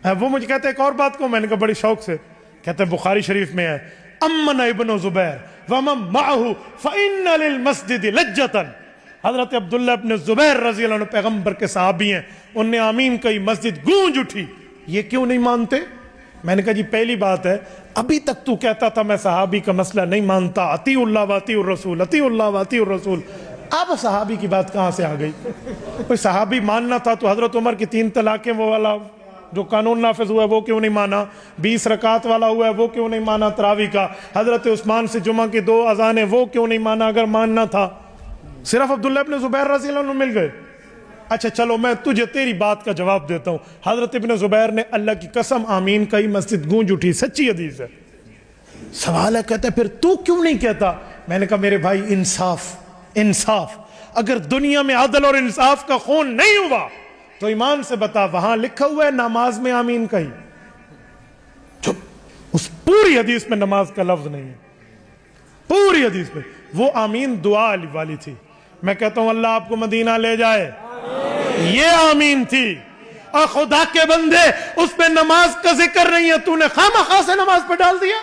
وہ مجھے کہتے ہیں ایک اور بات کو، میں نے کہا بڑی شوق سے، کہتے ہیں بخاری شریف میں ہے امن ابن زبیر ومن معه فإن للمسجد لجة. حضرت عبداللہ ابن زبیر رضی اللہ عنہ پیغمبر کے صحابی ہیں، ان نے آمین کہی، مسجد گونج اٹھی. یہ کیوں نہیں مانتے؟ میں نے کہا جی پہلی بات ہے، ابھی تک تو کہتا تھا میں صحابی کا مسئلہ نہیں مانتا، اطیعوا اللہ واطیعوا الرسول، اطیعوا اللہ واطیعوا الرسول. اب صحابی کی بات کہاں سے آ گئی؟ کوئی صحابی ماننا تھا تو حضرت عمر کی 3 طلاقیں وہ والا جو قانون نافذ ہوا ہے وہ کیوں نہیں مانا؟ 20 رکعت والا ہوا ہے وہ کیوں نہیں مانا تراویح کا؟ حضرت عثمان سے جمعہ کی 2 اذانیں وہ کیوں نہیں مانا اگر ماننا تھا؟ صرف عبداللہ ابن زبیر رضی اللہ عنہ مل گئے. اچھا چلو میں تجھے تیری بات کا جواب دیتا ہوں. حضرت ابن زبیر نے اللہ کی قسم آمین کہی، مسجد گونج اٹھی، سچی حدیث ہے. سوال ہے، کہتا ہے پھر تو کیوں نہیں کہتا؟ میں نے کہا میرے بھائی انصاف. اگر دنیا میں عدل اور انصاف کا خون نہیں ہوا تو ایمان سے بتا وہاں لکھا ہوا ہے نماز میں آمین کہی؟ چپ، اس پوری حدیث میں نماز کا لفظ نہیں ہے، پوری حدیث میں. وہ آمین دعا والی تھی. میں کہتا ہوں اللہ آپ کو مدینہ لے جائے، یہ آمین تھی. اور خدا کے بندے اس پہ نماز کا ذکر نہیں ہے، تو نے خواہ مخواہ سے نماز پہ ڈال دیا.